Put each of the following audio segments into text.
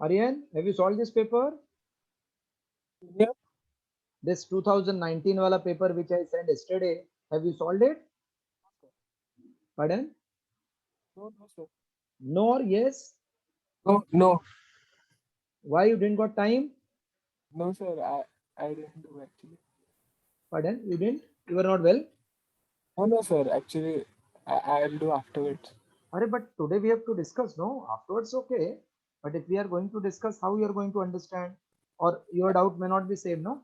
Aryan, have you solved this paper? Yeah. This 2019 wala paper which I sent yesterday, have you solved it? Pardon? No, no, sir. No or yes? No, no, Why you didn't got time? no, sir. I didn't do actually. Pardon? You didn't? You were not well? No, no, sir. Actually, I'll do afterwards. Arre, but today we have to discuss, no? Afterwards, okay. But if we are going to discuss how you are going to understand, or your doubt may not be same, no?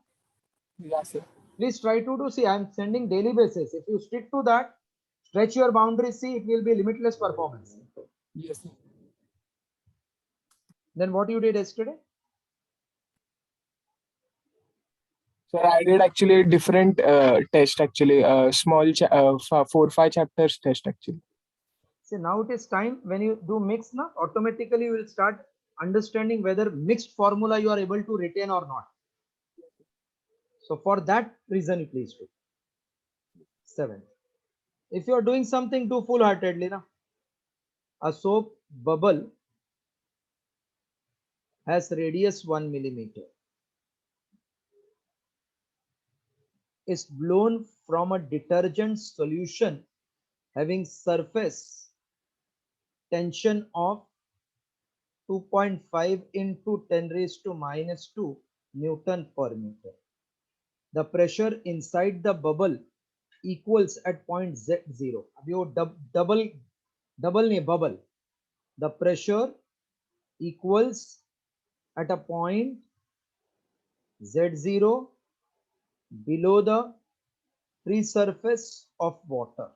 Yeah, sir. Please try to do. See, I am sending daily basis. If you stick to that, stretch your boundaries, see, it will be limitless performance. Yes, sir. Then what you did yesterday? Sir, I did actually different test actually. Small 4 5 chapters test actually. See, now it is time when you do mix, now automatically you will start understanding whether mixed formula you are able to retain or not. So for that reason, you please do. 7. If you are doing something, do full heartedly. Na? A soap bubble has radius 1 millimeter. Is blown from a detergent solution having surface tension of 2.5 into 10 raised to minus 2 Newton per meter. The pressure inside the bubble equals at point Z0. अब ये double नहीं bubble. The pressure equals at a point Z0 below the free surface of water.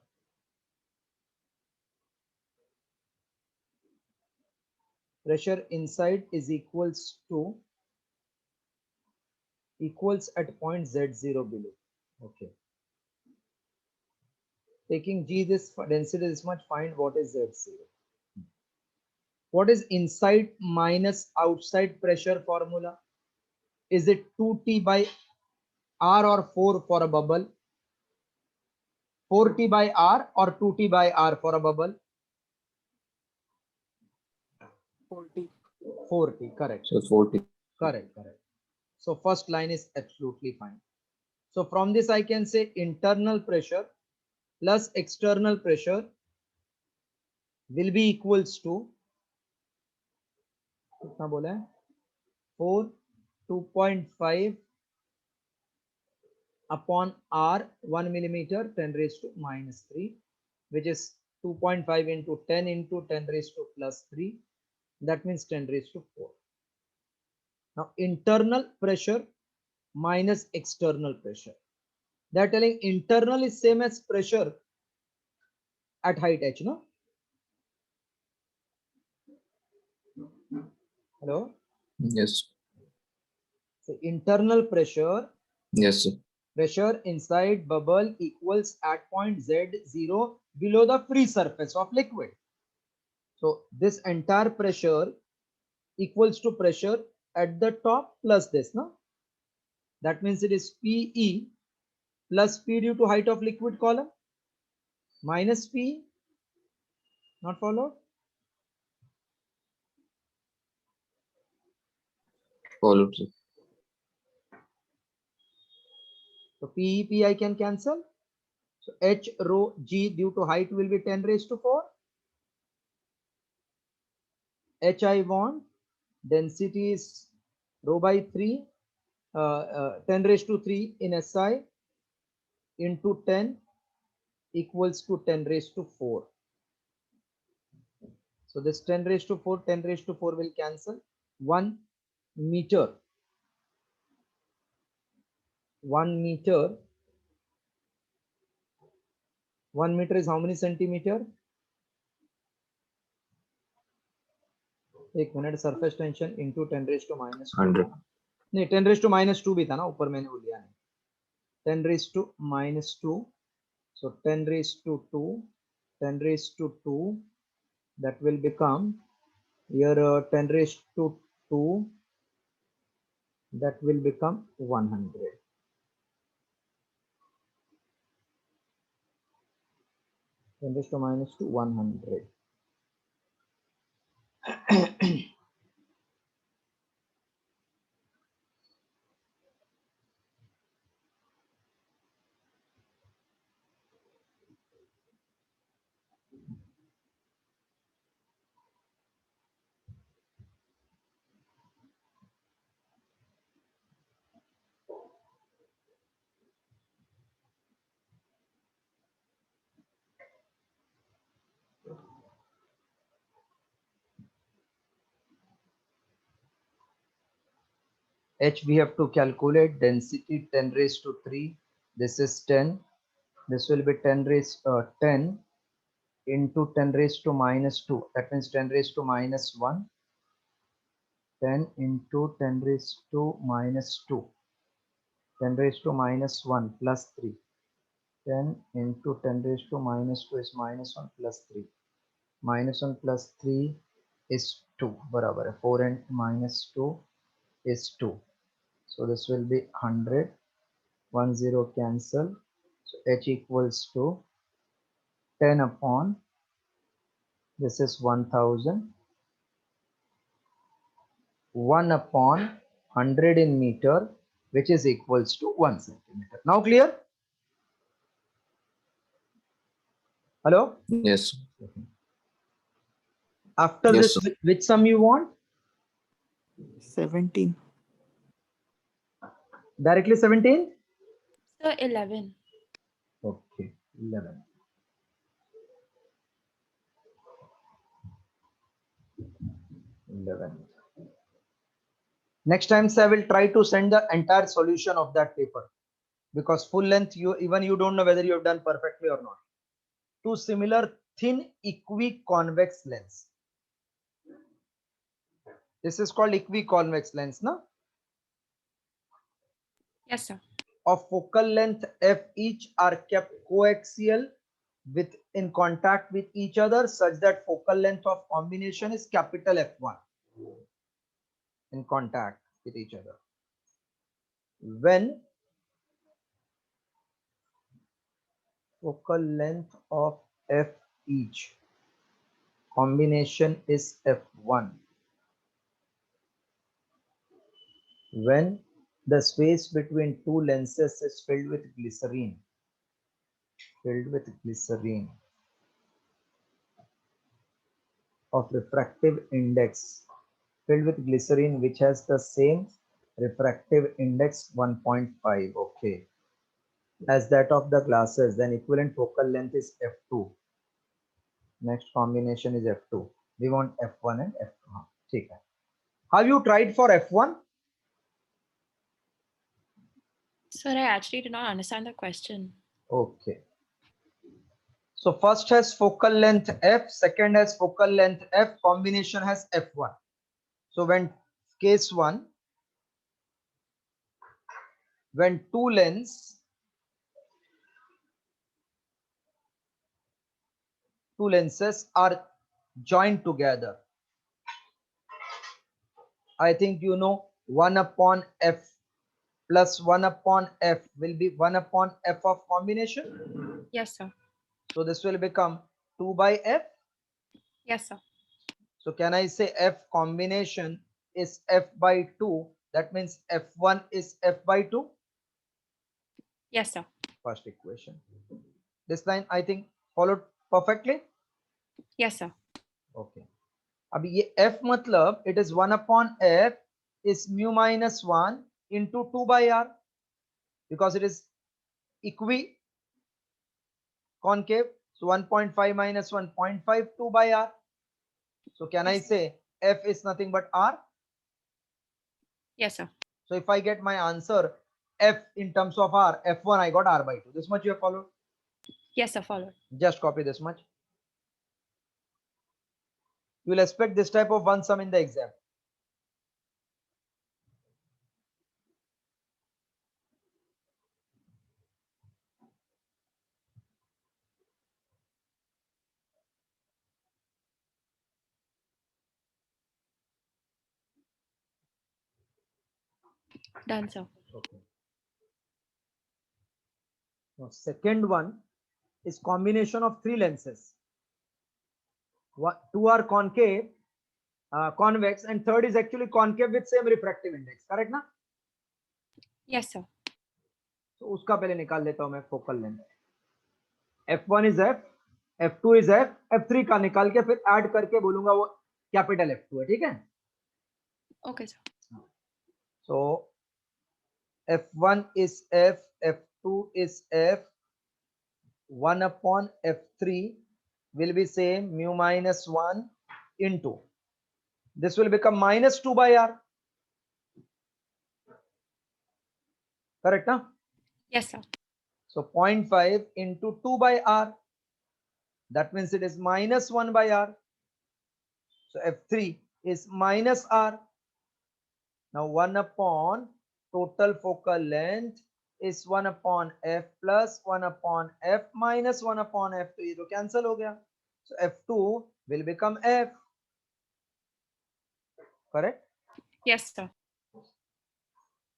Pressure inside is equals at point Z0 below. Okay. Taking G this density this much, find what is Z0. What is inside minus outside pressure formula? Is it 2T by R or 4 for a bubble? 4T by R or 2T by R for a bubble? 40. 4T, correct. So 40. Correct. So first line is absolutely fine. So from this I can say internal pressure plus external pressure will be equals to कितना बोला है 4 2.5 upon R 1 millimeter 10 raised to minus 3, which is 2.5 into 10 into 10 raised to plus 3. That means 10 raised to 4. Now internal pressure minus external pressure. They are telling internal is same as pressure at height h, no? Hello? Yes. So internal pressure, Yes, sir. pressure inside bubble equals at point Z0 below the free surface of liquid. So this entire pressure equals to pressure at the top plus this, no? That means it is PE plus P due to height of liquid column minus P, not followed? Followed, sir. So PE, I can cancel. So H rho G due to height will be 10 raised to 4. H I want, density is rho by 3, 10 raised to 3 in SI into 10 equals to 10 raised to 4. So this 10 raised to 4, 10 raised to 4 will cancel. 1 meter. 1 meter. 1 meter is how many centimeter? एक minute surface tension into 10 raise to minus 100. नहीं 10 raise to minus 2 भी था ना ऊपर मैंने वो लिया नहीं 10 raise to minus 2 so 10 raised to 2 10 raised to 2 that will become here 10 raised to 2 that will become 100 10 raised to minus to 100 H we have to calculate density 10 raised to 3. This is 10. This will be 10 into 10 raised to minus 2. That means 10 raised to minus 1. 10 into 10 raised to minus 2. 10 raised to minus 1 plus 3. 10 into 10 raised to minus 2 is minus 1 plus 3. Minus 1 plus 3 is 2. Barabar hai. 4 and minus 2 is 2. So this will be 100. 1 0 cancel. So H equals to 10 upon, this is 1000. 1 upon 100 in meter, which is equals to 1 centimeter. Now clear? Hello? Yes. After Yes, this, sir. which sum you want? 17. Directly 17? Sir, 11. Okay, 11. 11. Next time, sir, I will try to send the entire solution of that paper, because full length, you don't know whether you have done perfectly or not. Two similar thin equiconvex lens. This is called equiconvex lens, no? Yes, sir. Of focal length f each are kept coaxial with in contact with each other such that focal length of combination is capital F1 in contact with each other. When focal length of f each combination is F1, when the space between two lenses is filled with glycerine of refractive index, filled with glycerine which has the same refractive index 1.5, okay, as that of the glasses, then equivalent focal length is F2. Next combination is F2. We want F1 and F2. ठीक है. Have you tried for F1? Sir, I actually did not understand the question. Okay. So first has focal length F, second has focal length F, combination has F1. So when case 1, when two lenses are joined together, I think you know 1 upon F plus 1 upon F will be 1 upon F of combination. Yes, sir. So this will become 2 by F. Yes, sir. So can I say F combination is F by 2? That means F1 is F by 2. Yes, sir. First equation. This line I think followed perfectly. Yes, sir. Okay. अब ये F मतलब it is 1 upon F is mu minus 1 into 2 by R, because it is concave. So 1.5 minus 1.5, 2 by R. So can I say F is nothing but R? Yes, sir. So if I get my answer F in terms of R, F1 I got R by 2. This much you have followed. Yes, sir. Followed. Just copy this much. You will expect this type of one sum in the exam. Done, sir. Okay. Now, second one is combination of three lenses. Two are concave, convex, and third is actually concave with same refractive index. Correct ना? Yes, sir. So उसका पहले निकाल लेता हूं मैं focal length. F1 is F, F2 is F, F3 का निकाल के फिर ऐड करके बोलूंगा वो कैपिटल F2 है, ठीक है? Okay, sir. So F1 is F, F2 is F, 1 upon F3 will be same mu minus 1 into, this will become minus 2 by R. correct huh? Yes, sir. So 0.5 into 2 by r, that means it is minus 1 by r. So f3 is minus r. Now 1 upon total focal length is 1 upon f plus 1 upon f minus 1 upon f. तो ये तो cancel हो गया. So f2 will become f. Correct? Yes, sir.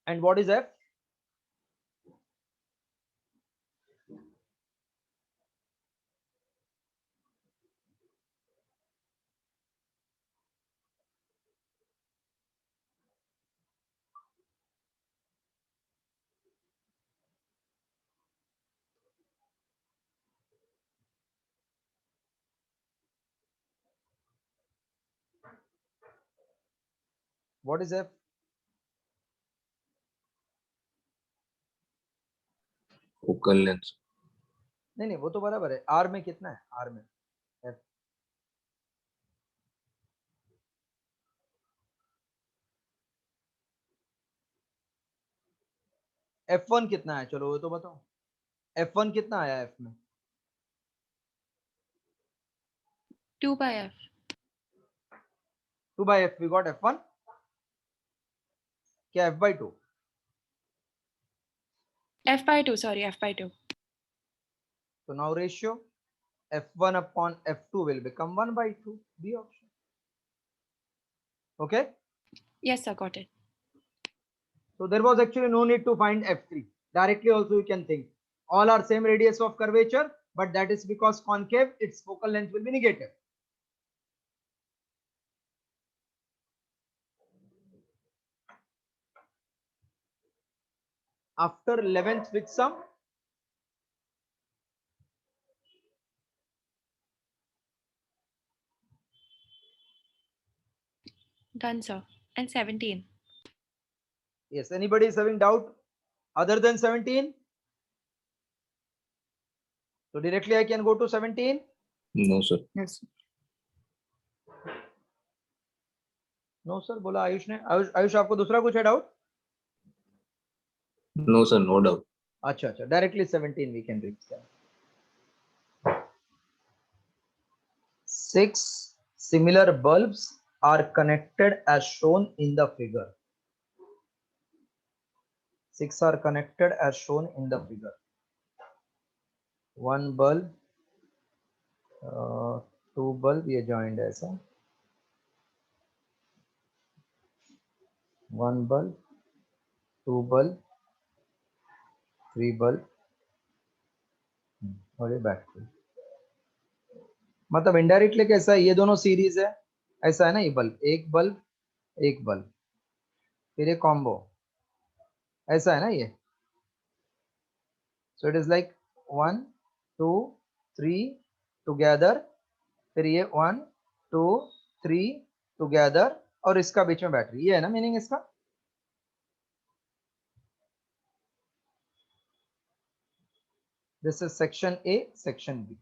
And what is f? What is f? Focal length. नहीं नहीं वो तो बराबर है. r में कितना है? r में f. f1 कितना है? चलो वो तो बताओ. f1 कितना आया f में? 2 by f. 2 by f. We got f1. क्या f by 2? F by 2, sorry, f by 2. So now ratio f1 upon f2 will become 1 by 2. B option. Okay. Yes, sir, got it. So there was actually no need to find f3. Directly also you can think. All are same radius of curvature, but that is because concave, its focal length will be negative. After 11th with sum, Done, sir. And 17. yes, anybody is having doubt other than 17? So directly I can go to 17. No, sir. Yes. No sir, बोला आयुष ने. आयुष आपको दूसरा कुछ है doubt? No, sir. No doubt. अच्छा अच्छा, directly 17 we can reach that. 6 similar bulbs are connected as shown in the figure. 6 are connected as shown in the figure. One bulb, two bulb ये joined ऐसा. One bulb, two bulb, three bulb और ये battery. मतलब indirectly कैसा है? ये दोनों series है, ऐसा है ना. ये बल्ब, एक बल्ब, फिर ये कॉम्बो, ऐसा है ना ये. So it is like 1 2 3 together, फिर ये 1 2 3 टुगेदर और इसका बीच में बैटरी. ये है ना मीनिंग इसका. This is section A, section B.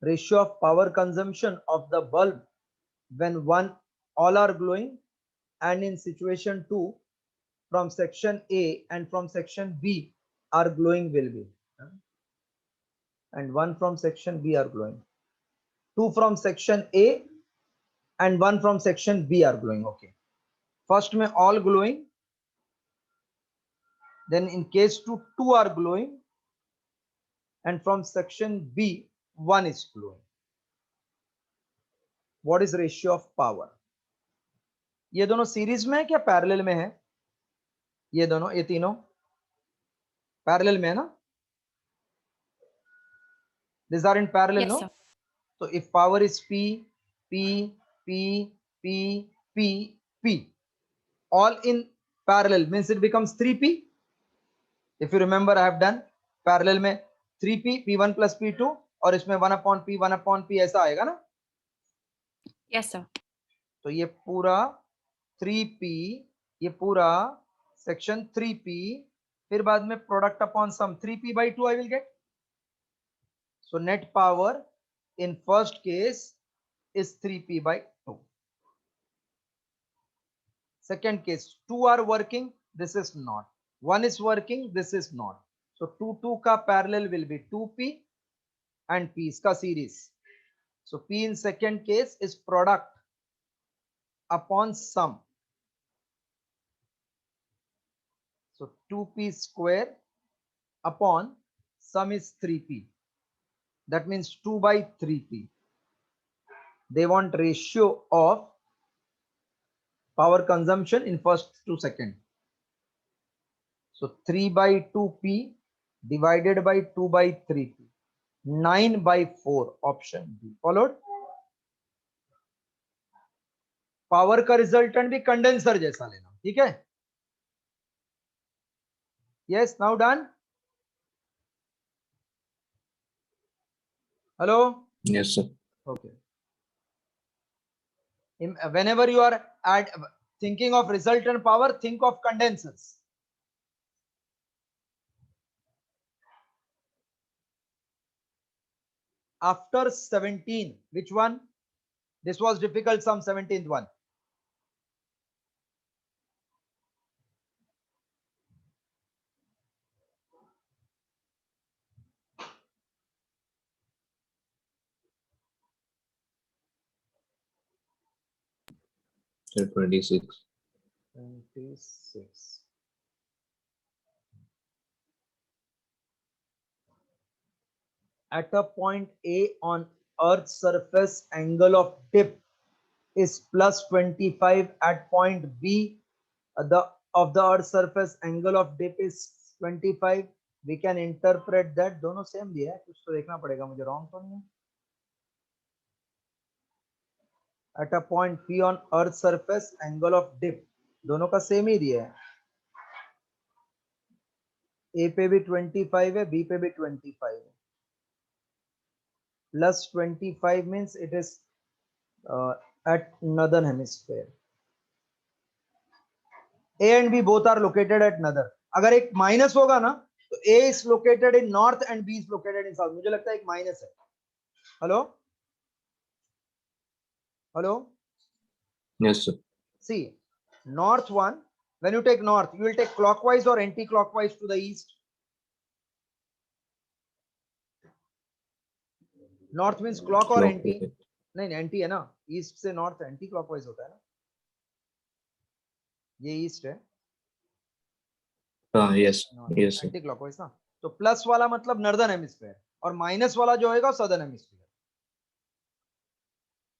Ratio of power consumption of the bulb when all are glowing, and in situation 2 from section A and from section B are glowing will be, and 1 from section B are glowing, 2 from section A and 1 from section B are glowing. Okay, first में all glowing, then in case 2 are glowing, and from section B 1 is glowing. What is ratio of power? ये दोनों series में है क्या parallel में है? ये दोनों, ये तीनों पैरेलल में है ना. These are in parallel, Yes, no? sir. So if power is P, P, P, P, P, P, all in parallel means it becomes 3P. If you remember, I have done parallel में 3P, P1 plus P2 और इसमें 1 upon P ऐसा आएगा ना. Yes, sir. तो ये पूरा 3P, ये पूरा सेक्शन 3P, फिर बाद में product upon sum 3P by 2 I will get. So net power in first case is 3p by 2. Second case, 2 are working, this is not. 1 is working, this is not. So 2 ka parallel will be 2p and p iska series. So p in second case is product upon sum. So 2p square upon sum is 3p. That means 2 by 3p. They want ratio of power consumption in first to second. So 3 by 2p divided by 2 by 3p. 9 by 4 option B. Followed? Power का resultant भी condenser जैसा लेना, ठीक है? Yes, now done. Hello? Yes, sir. Okay. Whenever you are thinking of resultant power, think of condensers. After 17, which one? This was difficult, some 17th one. Sir, 26. 26. At a point A on Earth's surface, angle of dip is plus 25. At point B, of the Earth's surface, angle of dip is 25. We can interpret that. दोनों same दिया है, कुछ तो देखना पड़ेगा मुझे, wrong तो नहीं है. At a point P on Earth's surface, angle of dip दोनों का सेम ही दिया है. A पे भी 25 है, B पे भी 25 है. Plus 25 means it is at northern hemisphere. A and B both are located at northern. अगर एक माइनस होगा ना तो A is located in north and B is located in south. मुझे लगता है एक माइनस है. Hello hello. Yes, sir. See, north one, when you take north, you will take clockwise or anti-clockwise to the east. North means clock or anti? नहीं anti है ना, east से north anti clockwise होता है ना. ये east है. Yes, yes, sir. Anti clockwise ना. तो प्लस वाला मतलब नॉर्दर्न हेमिस्फीयर और माइनस वाला जो होगा सदर्न हेमिस्फीयर.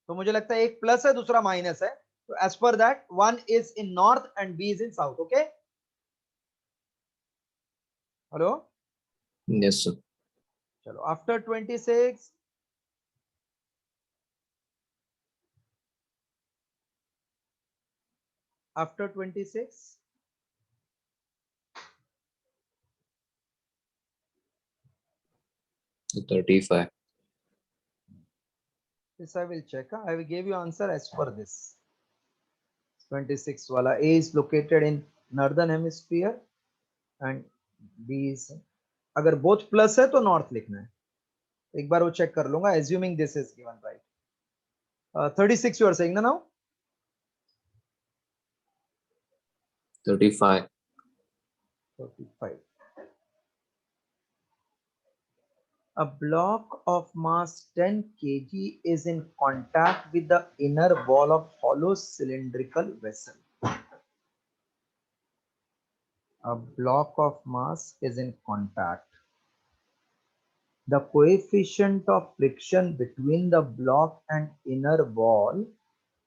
तो मुझे लगता है एक प्लस है, दूसरा माइनस है. तो as per that one is in north and B is in south. Okay, hello. Yes, sir. चलो, after 26 after 26 35. this I will check. I will give you answer as per this. 26 वाला A is located in northern hemisphere and B is, अगर both plus है तो north लिखना है. एक बार वो check कर लूंगा. assuming this is given right. 36 you are saying now? 35. 35. A block of mass 10 kg is in contact with the inner wall of hollow cylindrical vessel. A block of mass is in contact. The coefficient of friction between the block and inner wall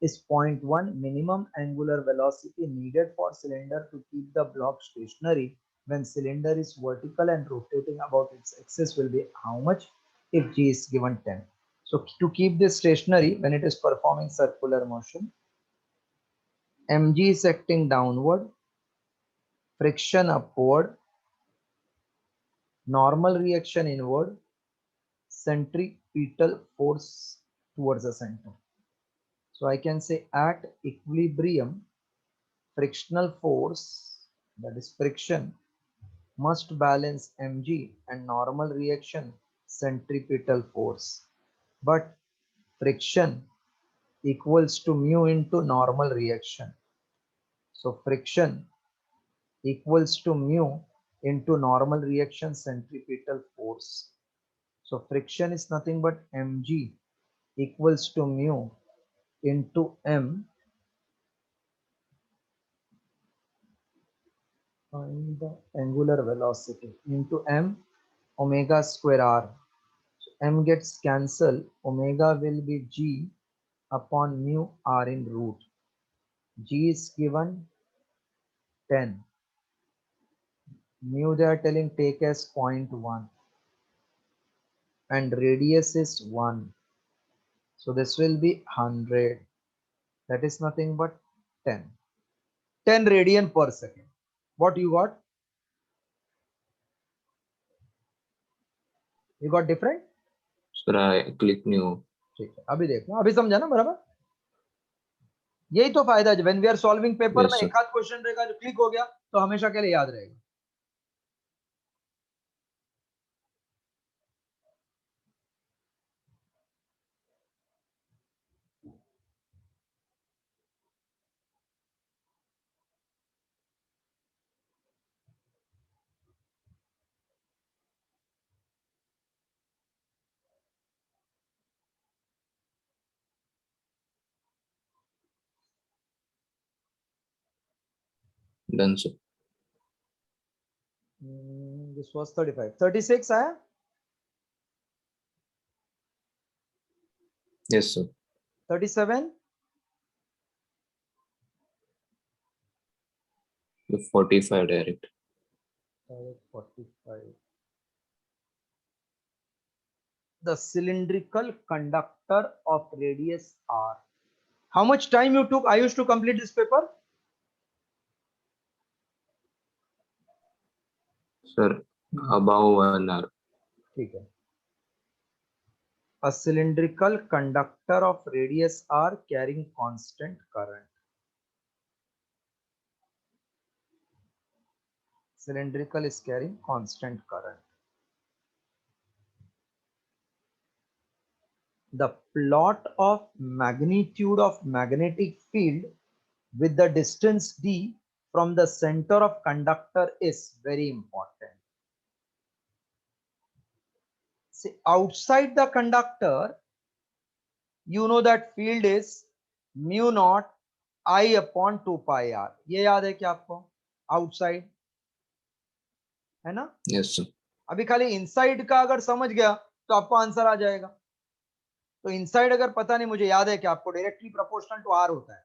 is 0.1. Minimum angular velocity needed for cylinder to keep the block stationary when cylinder is vertical and rotating about its axis will be how much if G is given 10. So to keep this stationary when it is performing circular motion, mg is acting downward, friction upward, normal reaction inward, centripetal force towards the center. So I can say at equilibrium, frictional force, that is friction, must balance mg and normal reaction centripetal force. But friction equals to mu into normal reaction. So friction equals to mu into normal reaction centripetal force. So friction is nothing but mg equals to mu into m, find the angular velocity, into m omega square r. So m gets cancelled, omega will be g upon mu r in root. G is given 10. Mu they are telling take as 0.1 and radius is 1. So this will be 100. That is nothing but 10. 10 radian per second. What you got? You got different? Sir, I click new. ठीक है, अभी देखो, अभी समझा ना बराबर? यही तो फायदा है, when we are solving paper Yes, ना sir. एक आध क्वेश्चन रहेगा जो क्लिक हो गया तो हमेशा के लिए याद रहेगा. Done, sir. This was 35. 36 आया? Yes, sir. 37? The 45 direct. 45. The cylindrical conductor of radius r. How much time you took, Ayush, to complete this paper? Sir, above 1 hour. ठीक है. A cylindrical conductor of radius r carrying constant current. Cylindrical is carrying constant current. The plot of magnitude of magnetic field with the distance d from the center of conductor is very important. See, outside the conductor, you know that field is mu naught I upon 2 pi r. ये याद है क्या आपको? Outside है ना? Yes, sir. अभी खाली inside का अगर समझ गया तो आपको आंसर आ जाएगा. तो इनसाइड अगर पता नहीं, मुझे याद है कि आपको डायरेक्टली प्रोपोर्शनल टू आर होता है.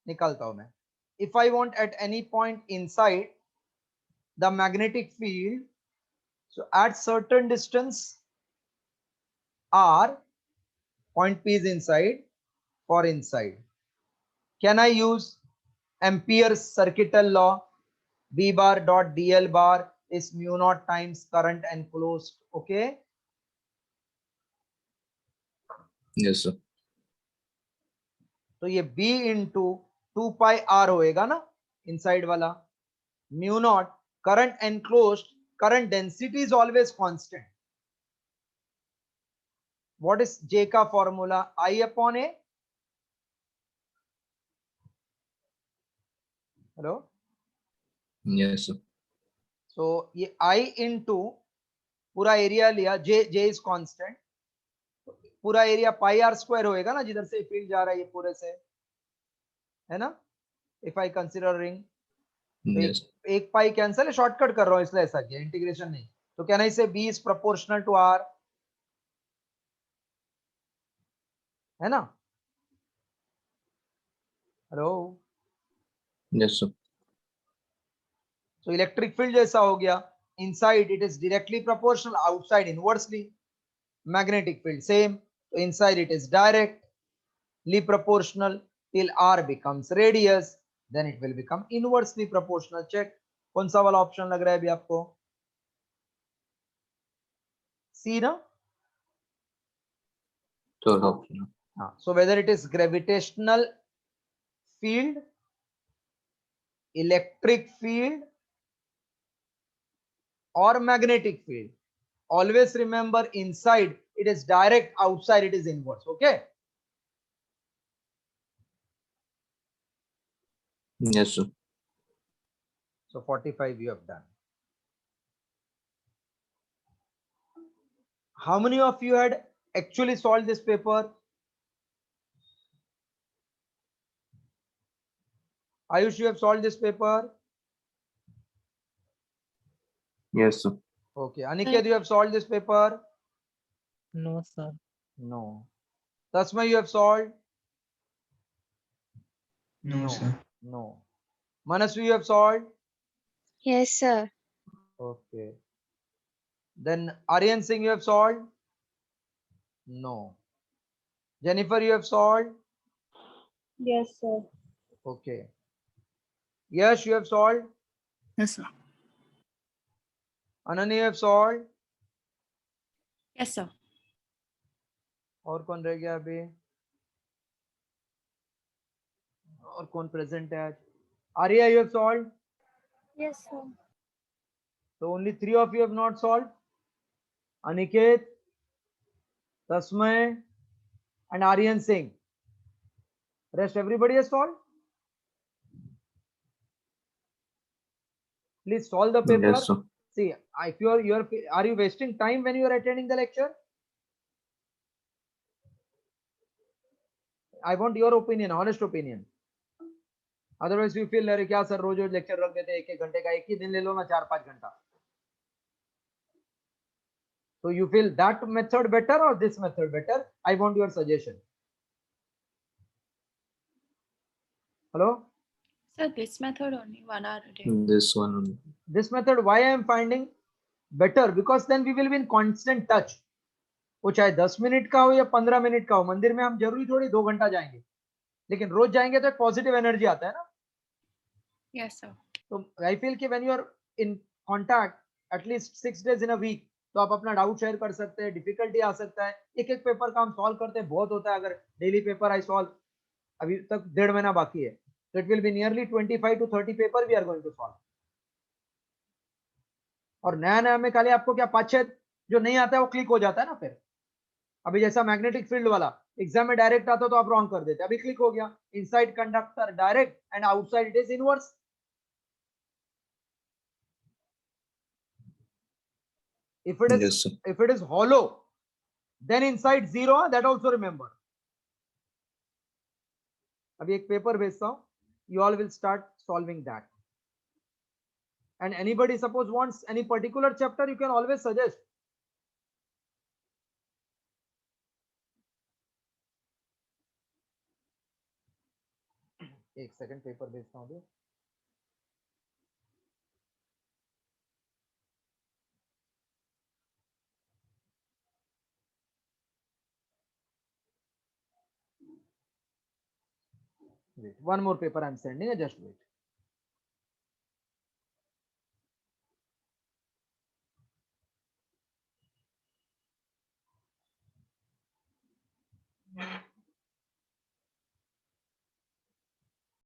निकालता हूं मैं. If I want at any point inside the magnetic field, so at certain distance r, point P is inside, for inside, can I use Ampere's circuital law? V bar dot dl bar is mu naught times current enclosed. Okay. Yes, sir. तो ये B into 2 pi r होएगा ना inside वाला. Mu naught current enclosed, current density is always constant. What is J का formula? I upon A. Hello. Yes, sir. So ये I into पूरा area लिया, J is constant, पूरा area pi are square होएगा ना, जिधर से फील्ड जा रहा है ये पूरे से, है ना? If I consider ring, Yes. एक पाई कैंसिल है, शॉर्टकट कर रहा हूं इसलिए ऐसा किया, इंटीग्रेशन नहीं. तो can I say B is proportional to R, है ना? हेलो. Yes, sir. तो इलेक्ट्रिक फील्ड जैसा हो गया, inside it is directly proportional, outside inversely. Magnetic field same, तो inside it is directly proportional till R becomes radius, then it will become inversely proportional. Check कौन सा वाला option लग रहा है अभी आपको? C ना? Third option. हाँ. So whether it is gravitational field, electric field or magnetic field, always remember inside it is direct, outside it is inverse. Okay. Yes, sir. So 45 you have done. How many of you had actually solved this paper? Ayush, you have solved this paper? Yes, sir. Okay. Aniket, you have solved this paper? No, sir. No. Tasma, you have solved? No, sir. No. Manasu, you have solved? Yes, sir. Okay. Then Aryan Singh, you have solved? No. Jennifer, you have solved? Yes, sir. Okay. Yash, you have solved? Yes, sir. Ananya, you have solved? Yes, sir. और कौन रह गया अभी? और कौन present है आज? Arya, you have solved? Yes, sir. So only 3 of you have not solved. Aniket, Tasmay, and Aryan Singh. Rest everybody has solved. Please solve the paper. Yes, sir. See, if you are you wasting time when you are attending the lecture? I want your opinion, honest opinion. Otherwise, you feel अरे क्या sir रोज रोज lecture रख देते एक एक घंटे का, एक ही दिन ले लो ना 4-5 घंटा. So you feel that method better or this method better? I want your suggestion. Hello? Sir, this method only 1 hour a day. This one only. This method, why I am finding better? Because then we will be in constant touch. वो चाहे 10 minute का हो या 15 minute का हो, मंदिर में हम जरूरी थोड़ी 2 घंटा जाएंगे, लेकिन रोज जाएंगे तो एक पॉजिटिव एनर्जी आता है ना. Yes, sir. तो आई फील कि when you are in contact at least 6 days in a week, तो आप अपना डाउट शेयर कर सकते हैं, डिफिकल्टी आ सकता है, एक एक पेपर का हम सॉल्व करते हैं, बहुत होता है. अगर डेली पेपर आई सॉल्व, अभी तक 1.5 महीना बाकी है, तो it will be nearly 25 to 30 paper we are going to solve. और नया नया में खाली आपको क्या 5-6 जो नहीं आता है वो क्लिक हो जाता है ना. फिर अभी जैसा मैग्नेटिक फील्ड वाला एग्जाम में डायरेक्ट आता तो आप रॉन्ग कर देते, अभी क्लिक हो गया. Inside conductor direct and outside it is inverse. If it is Yes, sir. if it is hollow, then inside zero, that also remember. अभी एक पेपर भेजता हूँ, you all will start solving that. And anybody suppose wants any particular chapter, you can always suggest. एक second paper भेजता हूँ. Wait, one more paper I'm sending. Just wait.